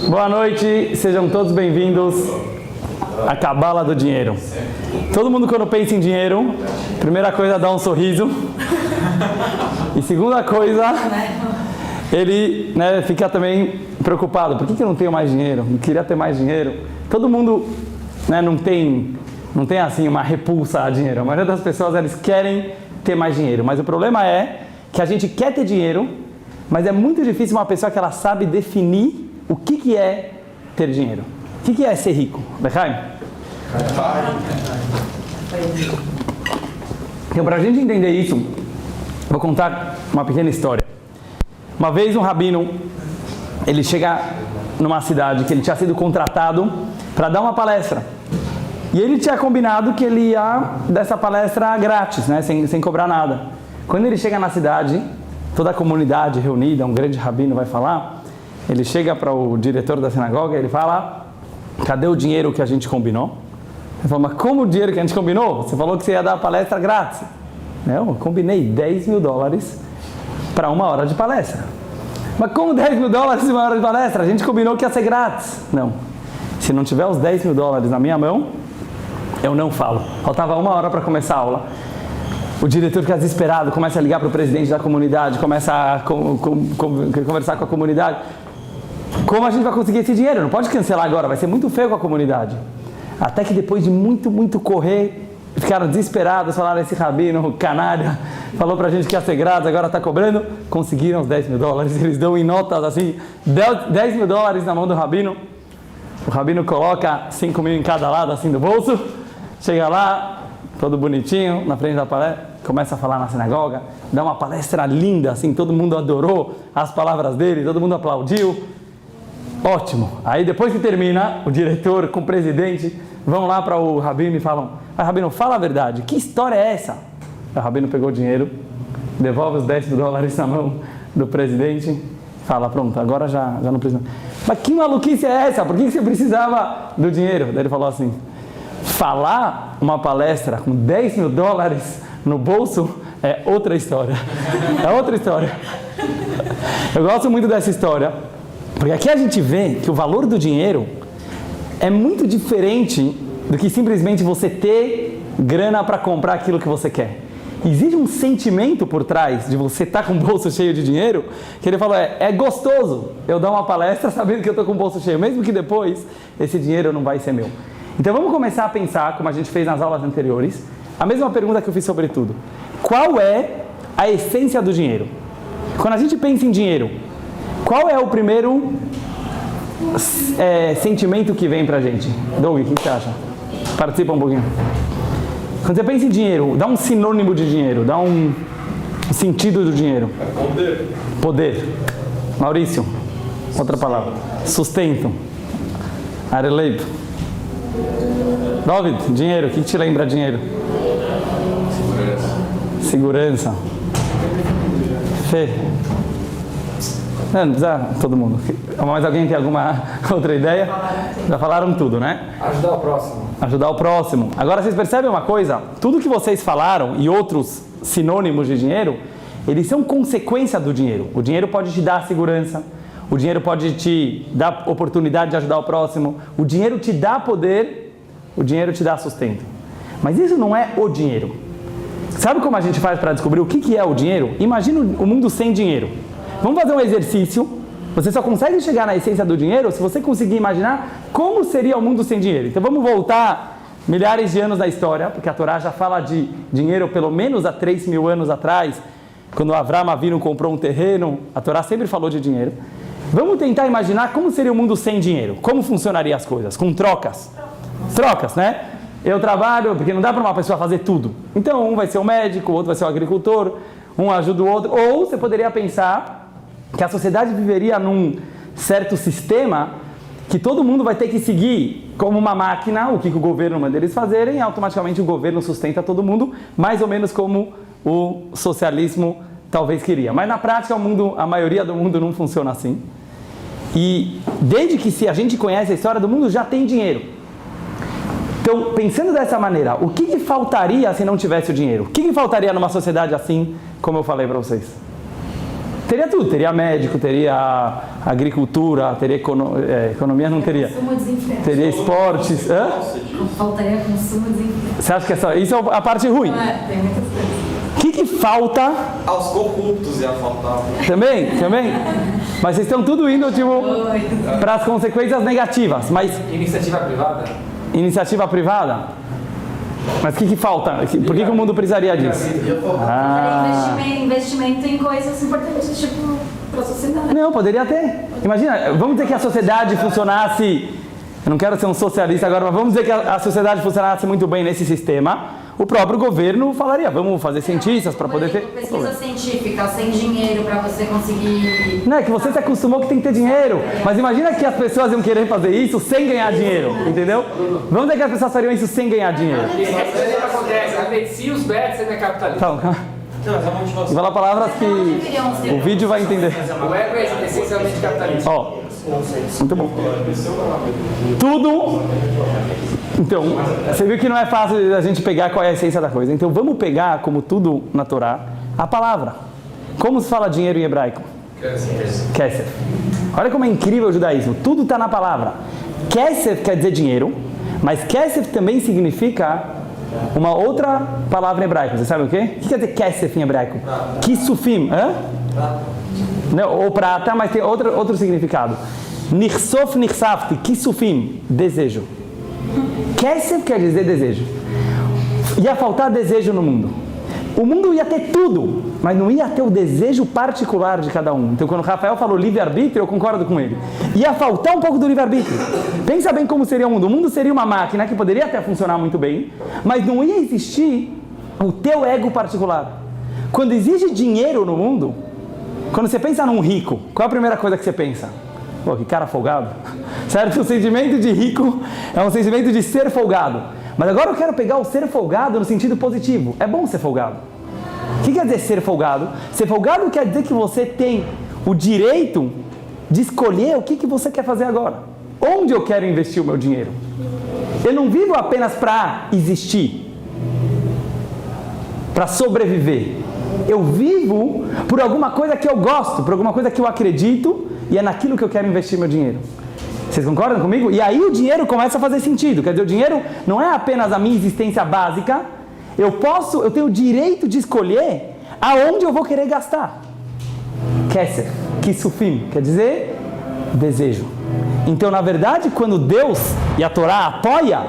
Boa noite, sejam todos bem-vindos à Cabala do Dinheiro. Todo mundo, quando pensa em dinheiro, primeira coisa, dá um sorriso. E segunda coisa, ele fica também preocupado. Por que eu não tenho mais dinheiro? Eu queria ter mais dinheiro. Todo mundo não tem assim uma repulsa a dinheiro. A maioria das pessoas, eles querem ter mais dinheiro. Mas o problema é que a gente quer ter dinheiro, mas é muito difícil uma pessoa que ela sabe definir o que é ter dinheiro. O que é ser rico? Lechaim? Então, para a gente entender isso, vou contar uma pequena história. Uma vez um rabino, ele chega numa cidade que ele tinha sido contratado para dar uma palestra. E ele tinha combinado que ele ia dar essa palestra grátis, sem cobrar nada. Quando ele chega na cidade, toda a comunidade reunida, um grande rabino vai falar, ele chega para o diretor da sinagoga e ele fala: cadê o dinheiro que a gente combinou? Ele fala: mas como o dinheiro que a gente combinou? Você falou que você ia dar a palestra grátis. Não, eu combinei $10 mil para 1 hora de palestra. Mas como $10 mil em 1 hora de palestra? A gente combinou que ia ser grátis. Não. Se não tiver os $10 mil na minha mão, eu não falo. Faltava 1 hora para começar a aula. O diretor fica desesperado, começa a ligar para o presidente da comunidade, começa a conversar com a comunidade. Como a gente vai conseguir esse dinheiro? Não pode cancelar agora, vai ser muito feio com a comunidade. Até que depois de muito correr, ficaram desesperados, falaram: esse rabino, canalha, falou pra gente que ia ser grátis, agora está cobrando. Conseguiram os $10 mil, eles dão em notas assim, $10 mil na mão do rabino. O rabino coloca 5 mil em cada lado assim do bolso, chega lá, todo bonitinho, na frente da palestra, começa a falar na sinagoga, dá uma palestra linda, assim, todo mundo adorou as palavras dele, todo mundo aplaudiu. Ótimo. Aí depois que termina, o diretor com o presidente vão lá para o rabino e falam: rabino, fala a verdade, que história é essa? O rabino pegou o dinheiro, devolve os $10 mil na mão do presidente, fala: pronto, agora já não precisa. Mas que maluquice é essa? Por que você precisava do dinheiro? Daí ele falou assim: falar uma palestra com $10 mil no bolso é outra história. É outra história. Eu gosto muito dessa história, porque aqui a gente vê que o valor do dinheiro é muito diferente do que simplesmente você ter grana para comprar aquilo que você quer. Existe um sentimento por trás de você estar com o bolso cheio de dinheiro, que ele fala: é gostoso eu dar uma palestra sabendo que eu estou com o bolso cheio, mesmo que depois esse dinheiro não vai ser meu. Então vamos começar a pensar, como a gente fez nas aulas anteriores, a mesma pergunta que eu fiz sobre tudo. Qual é a essência do dinheiro? Quando a gente pensa em dinheiro, qual é o primeiro sentimento que vem pra gente? Doug, o que você acha? Participa um pouquinho. Quando você pensa em dinheiro, dá um sinônimo de dinheiro, dá um sentido do dinheiro. Poder. Poder. Maurício, outra palavra. Sustento. Areleito. David, dinheiro, o que te lembra dinheiro? Segurança. Fé. Não precisa todo mundo. Mas alguém tem alguma outra ideia? Já falaram tudo, né? Ajudar o próximo. Ajudar o próximo. Agora vocês percebem uma coisa? Tudo que vocês falaram e outros sinônimos de dinheiro, eles são consequência do dinheiro. O dinheiro pode te dar segurança. O dinheiro pode te dar oportunidade de ajudar o próximo. O dinheiro te dá poder. O dinheiro te dá sustento. Mas isso não é o dinheiro. Sabe como a gente faz para descobrir o que é o dinheiro? Imagina o mundo sem dinheiro. Vamos fazer um exercício. Você só consegue chegar na essência do dinheiro se você conseguir imaginar como seria o mundo sem dinheiro. Então vamos voltar milhares de anos na história, porque a Torá já fala de dinheiro pelo menos há 3 mil anos atrás. Quando Avraham Avinu comprou um terreno, a Torá sempre falou de dinheiro. Vamos tentar imaginar como seria o mundo sem dinheiro. Como funcionariam as coisas? Com trocas. Trocas, né? Eu trabalho, porque não dá para uma pessoa fazer tudo. Então um vai ser o médico, o outro vai ser o agricultor, um ajuda o outro. Ou você poderia pensar que a sociedade viveria num certo sistema que todo mundo vai ter que seguir como uma máquina, o que o governo manda eles fazerem, e automaticamente o governo sustenta todo mundo, mais ou menos como o socialismo talvez queria. Mas na prática a maioria do mundo não funciona assim. E desde que se a gente conhece a história do mundo, já tem dinheiro. Então, pensando dessa maneira, o que faltaria se não tivesse o dinheiro? O que faltaria numa sociedade assim, como eu falei para vocês? Teria tudo, teria médico, teria agricultura, teria economia, não teria. Teria esportes. Hã? Faltaria consumo desenfreado. Você acha que é só... Isso é a parte ruim. Tem muitas coisas. O que falta? Aos corruptos ia faltar. Também. Mas vocês estão tudo indo, tipo, para as consequências negativas. Mas Iniciativa privada? iniciativa privada? Mas o que falta? Por que o mundo precisaria disso? Investimento em coisas importantes, tipo, para a sociedade. Não, poderia ter. Imagina, vamos dizer que a sociedade funcionasse... Eu não quero ser um socialista agora, mas vamos dizer que a sociedade funcionasse muito bem nesse sistema. O próprio governo falaria, vamos fazer cientistas para poder ter... Pesquisa científica, sem dinheiro para você conseguir... Não, é que você se acostumou que tem que ter dinheiro. Mas imagina que as pessoas iam querer fazer isso sem ganhar dinheiro, entendeu? Vamos dizer que as pessoas fariam isso sem ganhar dinheiro. Isso acontece. A medicina, os bets, é capitalista. Então, vou falar palavras que o vídeo vai entender. O ego é essencialmente capitalista. Ó, muito bom. Tudo... Então, você viu que não é fácil a gente pegar qual é a essência da coisa. Então, vamos pegar, como tudo na Torá, a palavra. Como se fala dinheiro em hebraico? Kesef. Olha como é incrível o judaísmo. Tudo está na palavra. Kesef quer dizer dinheiro, mas Kesef também significa uma outra palavra em hebraico. Você sabe o quê? O que quer dizer Kesef em hebraico? Kisufim. Não, ou prata, mas tem outro significado. Nirsof nirsafti. Kisufim. Desejo. Kesef quer dizer desejo. Ia faltar desejo no mundo. O mundo ia ter tudo, mas não ia ter o desejo particular de cada um. Então, quando o Rafael falou livre-arbítrio, eu concordo com ele. Ia faltar um pouco do livre-arbítrio. Pensa bem como seria o mundo. O mundo seria uma máquina que poderia até funcionar muito bem, mas não ia existir o teu ego particular. Quando existe dinheiro no mundo, quando você pensa num rico, qual é a primeira coisa que você pensa? Pô, que cara folgado. Certo? O sentimento de rico é um sentimento de ser folgado. Mas agora eu quero pegar o ser folgado no sentido positivo. É bom ser folgado. O que quer dizer ser folgado? Ser folgado quer dizer que você tem o direito de escolher o que você quer fazer agora. Onde eu quero investir o meu dinheiro? Eu não vivo apenas para existir, para sobreviver. Eu vivo por alguma coisa que eu gosto, por alguma coisa que eu acredito, e é naquilo que eu quero investir meu dinheiro. Vocês concordam comigo? E aí o dinheiro começa a fazer sentido. Quer dizer, o dinheiro não é apenas a minha existência básica. Eu tenho o direito de escolher aonde eu vou querer gastar. Kesef, kisufim, quer dizer desejo. Então, na verdade, quando Deus e a Torá apoia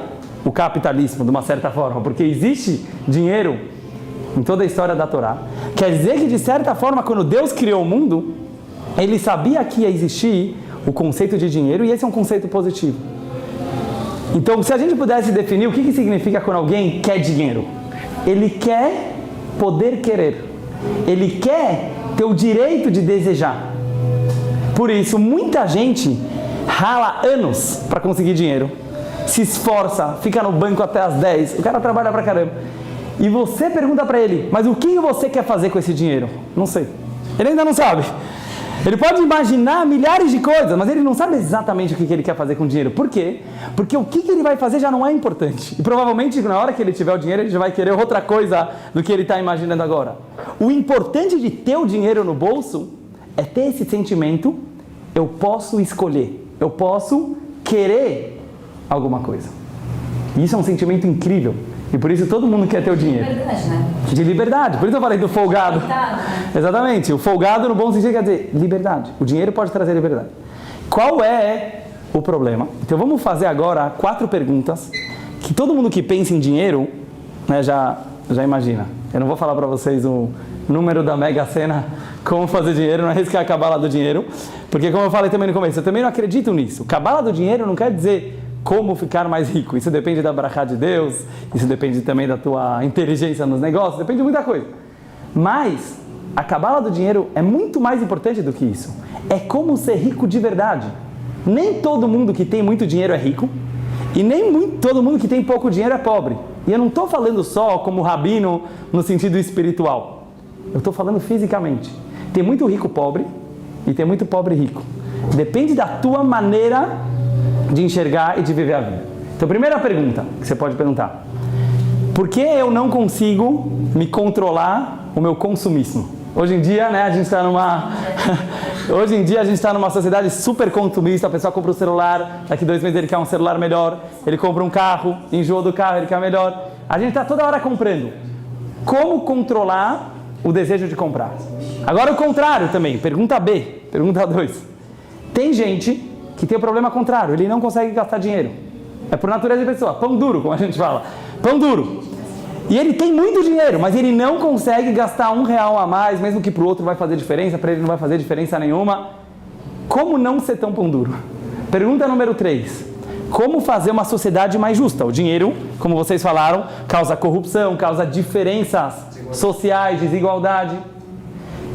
o capitalismo de uma certa forma, porque existe dinheiro em toda a história da Torá, quer dizer que, de certa forma, quando Deus criou o mundo, Ele sabia que ia existir o conceito de dinheiro, e esse é um conceito positivo. Então, se a gente pudesse definir o que significa quando alguém quer dinheiro, ele quer poder querer, ele quer ter o direito de desejar. Por isso, muita gente rala anos para conseguir dinheiro, se esforça, fica no banco até as 10, o cara trabalha pra caramba, e você pergunta para ele, mas o que você quer fazer com esse dinheiro? Não sei. Ele ainda não sabe. Ele pode imaginar milhares de coisas, mas ele não sabe exatamente o que ele quer fazer com o dinheiro. Por quê? Porque o que ele vai fazer já não é importante. E provavelmente, na hora que ele tiver o dinheiro, ele já vai querer outra coisa do que ele está imaginando agora. O importante de ter o dinheiro no bolso é ter esse sentimento, eu posso escolher, eu posso querer alguma coisa. E isso é um sentimento incrível. E por isso todo mundo quer ter o dinheiro. Liberdade, né? De liberdade. Por isso eu falei do folgado. Exatamente. O folgado no bom sentido quer dizer liberdade. O dinheiro pode trazer liberdade. Qual é o problema? Então vamos fazer agora 4 perguntas que todo mundo que pensa em dinheiro, né, já imagina. Eu não vou falar para vocês o número da Mega Sena, como fazer dinheiro, não é isso que é a cabala do dinheiro. Porque como eu falei também no começo, eu também não acredito nisso. Cabala do dinheiro não quer dizer como ficar mais rico. Isso depende da brachá de Deus, isso depende também da tua inteligência nos negócios, depende de muita coisa. Mas a cabala do dinheiro é muito mais importante do que isso. É como ser rico de verdade. Nem todo mundo que tem muito dinheiro é rico, e nem todo mundo que tem pouco dinheiro é pobre. E eu não estou falando só como rabino no sentido espiritual. Eu estou falando fisicamente. Tem muito rico pobre e tem muito pobre rico. Depende da tua maneira de enxergar e de viver a vida. Então, primeira pergunta que você pode perguntar: por que eu não consigo me controlar o meu consumismo? Hoje em dia, né, a gente está numa... Hoje em dia a gente está numa sociedade super consumista, a pessoa compra um celular, daqui 2 meses ele quer um celular melhor, ele compra um carro, enjoa do carro, ele quer melhor. A gente está toda hora comprando. Como controlar o desejo de comprar? Agora o contrário também, pergunta B, pergunta 2. Tem gente que tem o problema contrário, ele não consegue gastar dinheiro. É por natureza de pessoa, pão duro, como a gente fala. Pão duro. E ele tem muito dinheiro, mas ele não consegue gastar R$1 a mais, mesmo que para o outro vai fazer diferença, para ele não vai fazer diferença nenhuma. Como não ser tão pão duro? Pergunta número 3. Como fazer uma sociedade mais justa? O dinheiro, como vocês falaram, causa corrupção, causa diferenças sociais, desigualdade.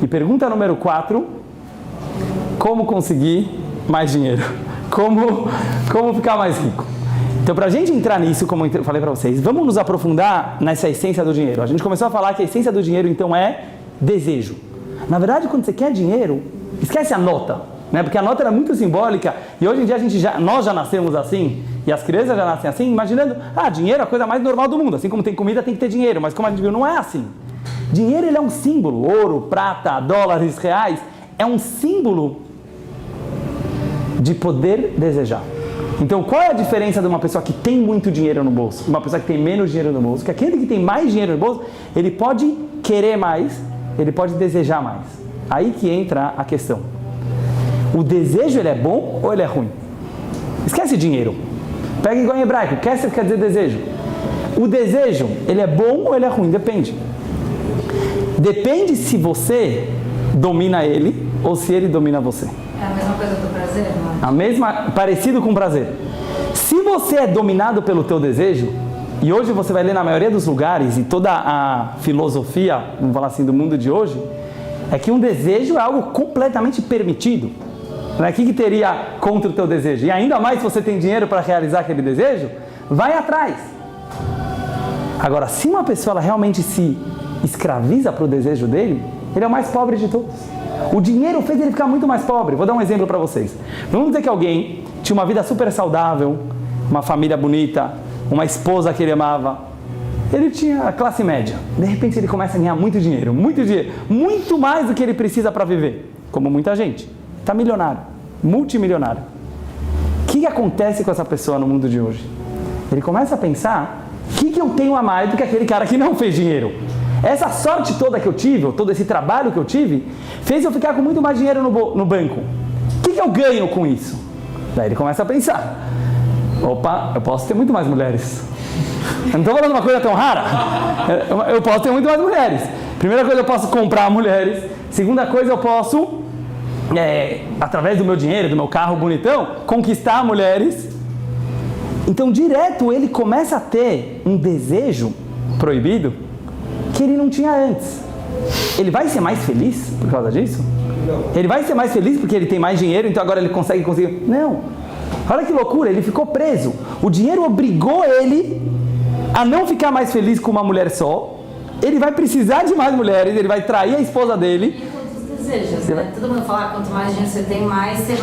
E pergunta número 4. Como conseguir mais dinheiro? Como ficar mais rico? Então, para a gente entrar nisso, como eu falei para vocês, vamos nos aprofundar nessa essência do dinheiro. A gente começou a falar que a essência do dinheiro, então, é desejo. Na verdade, quando você quer dinheiro, esquece a nota, né? Porque a nota era muito simbólica e hoje em dia nós já nascemos assim e as crianças já nascem assim, imaginando, dinheiro é a coisa mais normal do mundo. Assim como tem comida, tem que ter dinheiro, mas como a gente viu, não é assim. Dinheiro, ele é um símbolo. Ouro, prata, dólares, reais, é um símbolo de poder desejar. Então, qual é a diferença de uma pessoa que tem muito dinheiro no bolso e uma pessoa que tem menos dinheiro no bolso? Que aquele que tem mais dinheiro no bolso, ele pode querer mais, ele pode desejar mais. Aí que entra a questão. O desejo, ele é bom ou ele é ruim? Esquece dinheiro. Pega igual em hebraico, quer dizer desejo. O desejo, ele é bom ou ele é ruim? Depende. Depende se você domina ele ou se ele domina você. É a mesma coisa do prazer, não é? Parecido com prazer. Se você é dominado pelo teu desejo, e hoje você vai ler na maioria dos lugares, e toda a filosofia, vamos falar assim, do mundo de hoje, é que um desejo é algo completamente permitido. Não é? O que teria contra o teu desejo? E ainda mais se você tem dinheiro para realizar aquele desejo, vai atrás. Agora, se uma pessoa ela realmente se escraviza para o desejo dele, ele é o mais pobre de todos. O dinheiro fez ele ficar muito mais pobre. Vou dar um exemplo para vocês. Vamos dizer que alguém tinha uma vida super saudável, uma família bonita, uma esposa que ele amava. Ele tinha a classe média. De repente ele começa a ganhar muito dinheiro, muito mais do que ele precisa para viver. Como muita gente. Está milionário, multimilionário. O que acontece com essa pessoa no mundo de hoje? Ele começa a pensar, o que eu tenho a mais do que aquele cara que não fez dinheiro? Essa sorte toda que eu tive, ou todo esse trabalho que eu tive, fez eu ficar com muito mais dinheiro no banco. O que eu ganho com isso? Daí ele começa a pensar, opa, eu posso ter muito mais mulheres. Eu não estou falando uma coisa tão rara. Eu posso ter muito mais mulheres. Primeira coisa, eu posso comprar mulheres. Segunda coisa, eu posso, através do meu dinheiro, do meu carro bonitão, conquistar mulheres. Então, direto, ele começa a ter um desejo proibido que ele não tinha antes. Ele vai ser mais feliz por causa disso? Não. Ele vai ser mais feliz porque ele tem mais dinheiro, então agora ele consegue conseguir... Não. Olha que loucura, ele ficou preso. O dinheiro obrigou ele a não ficar mais feliz com uma mulher só. Ele vai precisar de mais mulheres, ele vai trair a esposa dele. Desejos, né? Todo mundo fala, quanto mais dinheiro você tem, mais você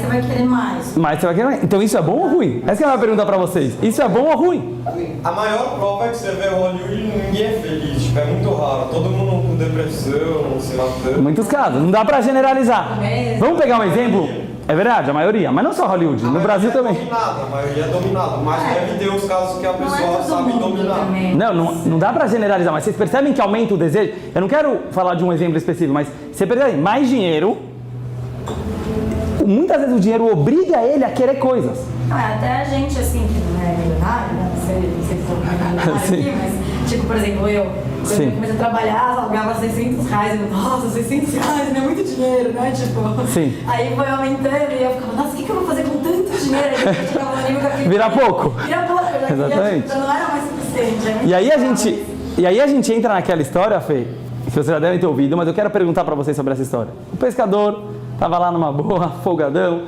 vai querer mais. Mais você vai querer mais. Então isso é bom ou ruim? Essa que é a minha pergunta pra vocês. Isso é bom ou ruim? A maior prova é que você vê Hollywood e ninguém é feliz. Tipo, é muito raro. Todo mundo com depressão, se matando. Muitos casos. Não dá pra generalizar. Vamos pegar um exemplo? É verdade, a maioria. Mas não só Hollywood. No Brasil também. A maioria é dominada. Mas deve ter os casos que a pessoa sabe dominar. Não dá pra generalizar. Mas vocês percebem que aumenta o desejo? Eu não quero falar de um exemplo específico, mas você percebe, mais dinheiro, muitas vezes o dinheiro obriga ele a querer coisas. Até a gente, assim, que não é milionário, né? Não sei se for milionário aqui, mas, tipo, por exemplo, eu comecei a trabalhar, eu ganhava R$600, eu, nossa, R$600, não é muito dinheiro, né? Tipo, sim. Aí foi aumentando e eu ficava, nossa, o que eu vou fazer com tanto dinheiro? Aí eu chegava no nível que aquele... Vira pouco. Já exatamente. Já não era mais suficiente. E aí a gente entra naquela história, Fê, que vocês já devem ter ouvido, mas eu quero perguntar pra vocês sobre essa história. O pescador tava lá numa boa, folgadão,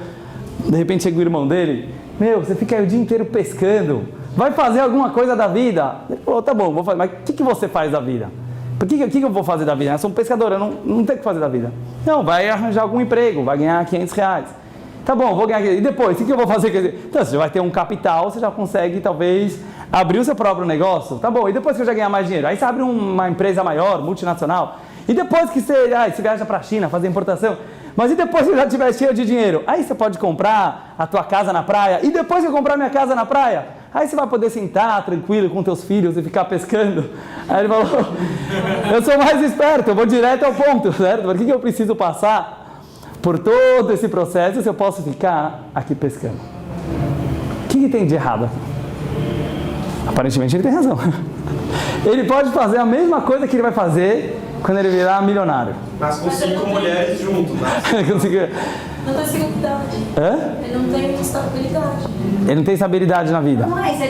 de repente chega o irmão dele, você fica aí o dia inteiro pescando, vai fazer alguma coisa da vida? Ele falou, tá bom, vou fazer, mas o que você faz da vida? O que eu vou fazer da vida? Eu sou um pescador, eu não tenho o que fazer da vida. Não, vai arranjar algum emprego, vai ganhar R$500. Tá bom, vou ganhar. E depois, o que eu vou fazer? Então, você já vai ter um capital, você já consegue, talvez, abrir o seu próprio negócio. Tá bom, e depois que eu já ganhar mais dinheiro? Aí você abre uma empresa maior, multinacional. E depois que você viaja para a China fazer importação, mas e depois que você já estiver cheio de dinheiro? Aí você pode comprar a tua casa na praia. E depois que eu comprar minha casa na praia, aí você vai poder sentar tranquilo com teus filhos e ficar pescando. Aí ele falou, eu sou mais esperto, eu vou direto ao ponto, certo? Por que eu preciso passar por todo esse processo se eu posso ficar aqui pescando? O que tem de errado aqui? Aparentemente ele tem razão. Ele pode fazer a mesma coisa que ele vai fazer quando ele virar milionário. Mas com 5 mulheres juntos, né? Não tem estabilidade. Ele não tem estabilidade. Ele não tem estabilidade na vida.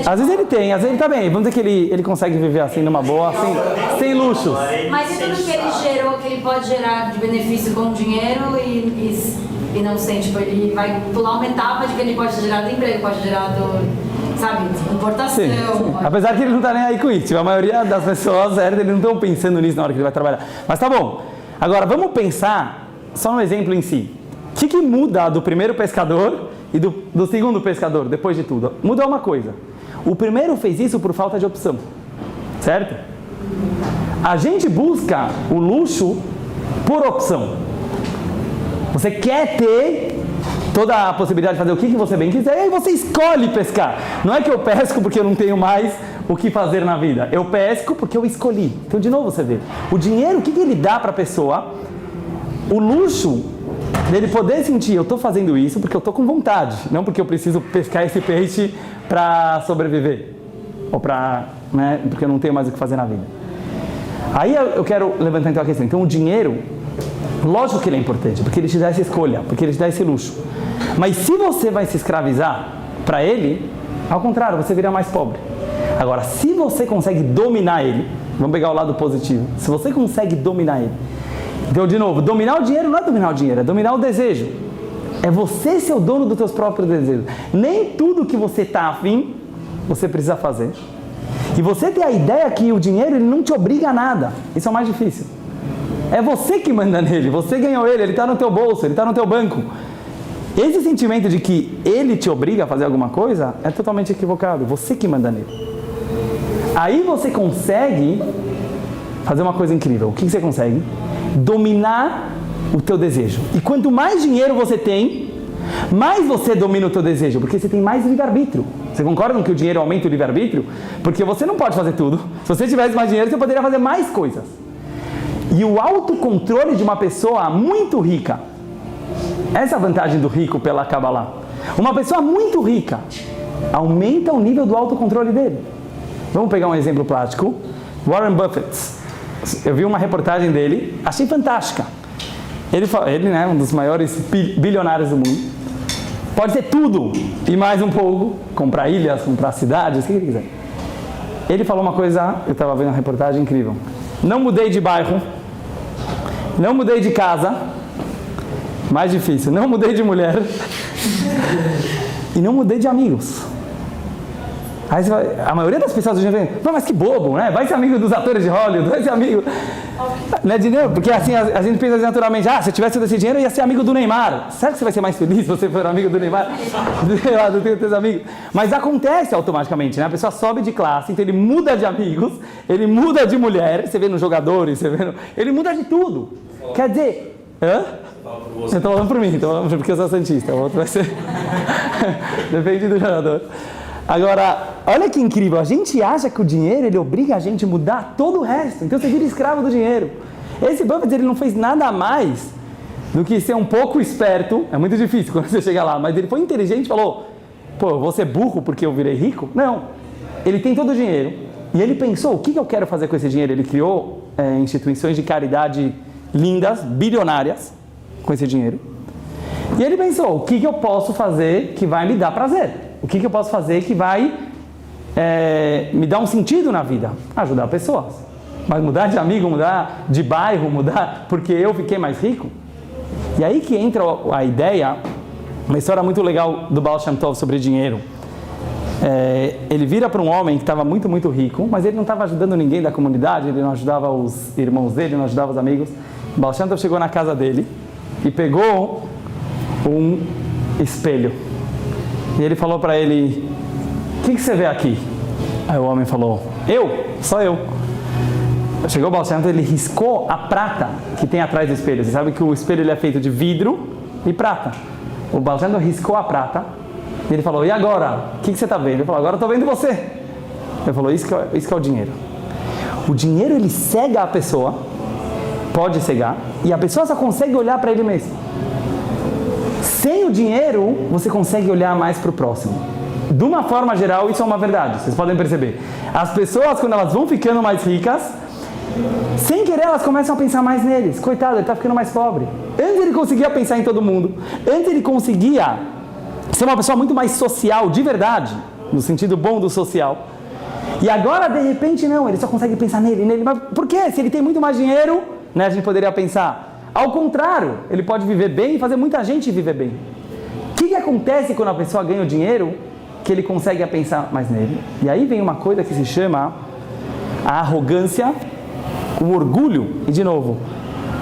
Às vezes ele tem, às vezes ele tá bem. Vamos dizer que ele consegue viver assim numa boa, assim, sem luxos. Mas e tudo que ele gerou, que ele pode gerar de benefício com dinheiro e não sei, tipo, ele vai pular uma etapa de que ele pode gerar do emprego, pode gerar sabe, importação. Sim. Apesar que ele não tá nem aí com isso. Tipo, a maioria das pessoas, eles não estão pensando nisso na hora que ele vai trabalhar. Mas tá bom. Agora, vamos pensar só no exemplo em si. O que muda do primeiro pescador e do segundo pescador, depois de tudo? Muda uma coisa. O primeiro fez isso por falta de opção. Certo? A gente busca o luxo por opção. Você quer ter toda a possibilidade de fazer o que você bem quiser, e aí você escolhe pescar. Não é que eu pesco porque eu não tenho mais o que fazer na vida. Eu pesco porque eu escolhi. Então, de novo, você vê. O dinheiro, o que ele dá para a pessoa? O luxo dele poder sentir, eu estou fazendo isso porque eu estou com vontade, não porque eu preciso pescar esse peixe para sobreviver. Ou porque eu não tenho mais o que fazer na vida. Aí eu quero levantar então a questão. Então, o dinheiro, lógico que ele é importante, porque ele te dá essa escolha, porque ele te dá esse luxo. Mas se você vai se escravizar para ele, ao contrário, você virá mais pobre. Agora, se você consegue dominar ele, vamos pegar o lado positivo, se você consegue dominar ele, então, de novo, dominar o dinheiro não é dominar o dinheiro, é dominar o desejo. É você ser o dono dos seus próprios desejos. Nem tudo que você está afim, você precisa fazer. E você ter a ideia que o dinheiro ele não te obriga a nada. Isso é o mais difícil. É você que manda nele, você ganhou ele está no teu bolso, ele está no teu banco. Esse sentimento de que ele te obriga a fazer alguma coisa é totalmente equivocado, você que manda nele. Aí você consegue fazer uma coisa incrível. O que você consegue? Dominar o teu desejo. E quanto mais dinheiro você tem, mais você domina o teu desejo, porque você tem mais livre-arbítrio. Você concorda com que o dinheiro aumenta o livre-arbítrio? Porque você não pode fazer tudo. Se você tivesse mais dinheiro, você poderia fazer mais coisas. E o autocontrole de uma pessoa muito rica, essa é a vantagem do rico pela Kabbalah. Uma pessoa muito rica aumenta o nível do autocontrole dele. Vamos pegar um exemplo prático. Warren Buffett. Eu vi uma reportagem dele, achei fantástica. Ele né, um dos maiores bilionários do mundo. Pode ter tudo e mais um pouco. Comprar ilhas, comprar cidades, o que ele quiser. Ele falou uma coisa, eu estava vendo uma reportagem incrível. Não mudei de bairro, não mudei de casa, mais difícil, não mudei de mulher e não mudei de amigos. Aí a maioria das pessoas hoje vem, mas que bobo, né? Vai ser amigo dos atores de Hollywood, vai ser amigo, né, de dinheiro, porque assim a gente pensa naturalmente, se eu tivesse esse dinheiro eu ia ser amigo do Neymar. Será que você vai ser mais feliz se você for amigo do Neymar? Eu tenho teus amigos. Mas acontece automaticamente, né? A pessoa sobe de classe, então ele muda de amigos, ele muda de mulher, você vê nos jogadores, ele muda de tudo. Quer dizer, eu estou falando por mim, porque eu sou santista, o outro vai ser depende do jogador. Agora, olha que incrível, a gente acha que o dinheiro ele obriga a gente a mudar todo o resto, então você vira escravo do dinheiro. Esse Buffett ele não fez nada mais do que ser um pouco esperto, é muito difícil quando você chega lá, mas ele foi inteligente e falou, eu vou ser burro porque eu virei rico? Não, ele tem todo o dinheiro e ele pensou, o que eu quero fazer com esse dinheiro? Ele criou instituições de caridade lindas, bilionárias, com esse dinheiro. E ele pensou, o que eu posso fazer que vai me dar prazer? O que eu posso fazer que vai me dar um sentido na vida? Ajudar pessoas. Mas mudar de amigo, mudar de bairro, mudar porque eu fiquei mais rico? E aí que entra a ideia, uma história muito legal do Baal Shem Tov sobre dinheiro. Ele vira para um homem que estava muito, muito rico, mas ele não estava ajudando ninguém da comunidade, ele não ajudava os irmãos dele, não ajudava os amigos. O Baal Shem Tov chegou na casa dele e pegou um espelho. E ele falou para ele, o que você vê aqui? Aí o homem falou, só eu. chegou o Baal Shem Tov, ele riscou a prata que tem atrás do espelho. Você sabe que o espelho ele é feito de vidro e prata. O Baal Shem Tov riscou a prata e ele falou, e agora? O que você está vendo? Ele falou, agora eu estou vendo você. Ele falou, isso que é o dinheiro. O dinheiro ele cega a pessoa, pode cegar, e a pessoa só consegue olhar para ele mesmo. Sem o dinheiro, você consegue olhar mais para o próximo. De uma forma geral, isso é uma verdade, vocês podem perceber. As pessoas, quando elas vão ficando mais ricas, sem querer elas começam a pensar mais neles. Coitado, ele está ficando mais pobre. Antes ele conseguia pensar em todo mundo. Antes ele conseguia ser uma pessoa muito mais social, de verdade, no sentido bom do social. E agora, de repente, não, ele só consegue pensar nele. Mas por quê? Se ele tem muito mais dinheiro, né, a gente poderia pensar. Ao contrário, ele pode viver bem e fazer muita gente viver bem. O que acontece quando a pessoa ganha o dinheiro? Que ele consegue pensar mais nele. E aí vem uma coisa que se chama a arrogância, o orgulho e, de novo,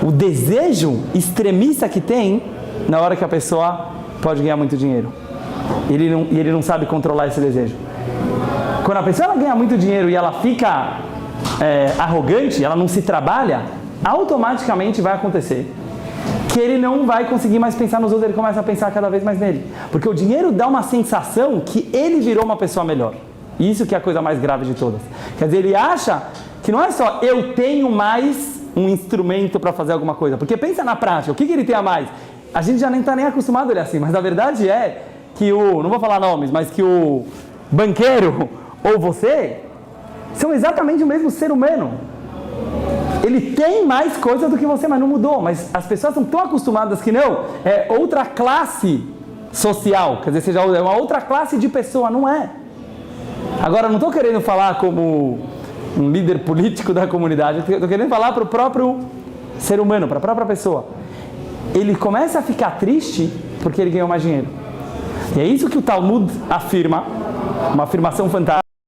o desejo extremista que tem na hora que a pessoa pode ganhar muito dinheiro. Ele não sabe controlar esse desejo. Quando a pessoa ela ganha muito dinheiro e ela fica arrogante, ela não se trabalha, automaticamente vai acontecer que ele não vai conseguir mais pensar nos outros, ele começa a pensar cada vez mais nele. Porque o dinheiro dá uma sensação que ele virou uma pessoa melhor. Isso que é a coisa mais grave de todas. Quer dizer, ele acha que não é só eu tenho mais um instrumento para fazer alguma coisa. Porque pensa na prática, o que ele tem a mais? A gente já nem está nem acostumado a ele assim, mas a verdade é que não vou falar nomes, mas que o banqueiro ou você são exatamente o mesmo ser humano. Ele tem mais coisa do que você, mas não mudou. Mas as pessoas estão tão acostumadas que não, é outra classe social, quer dizer, é uma outra classe de pessoa, não é. Agora, não estou querendo falar como um líder político da comunidade, estou querendo falar para o próprio ser humano, para a própria pessoa. Ele começa a ficar triste porque ele ganhou mais dinheiro. E é isso que o Talmud afirma, uma afirmação fantástica.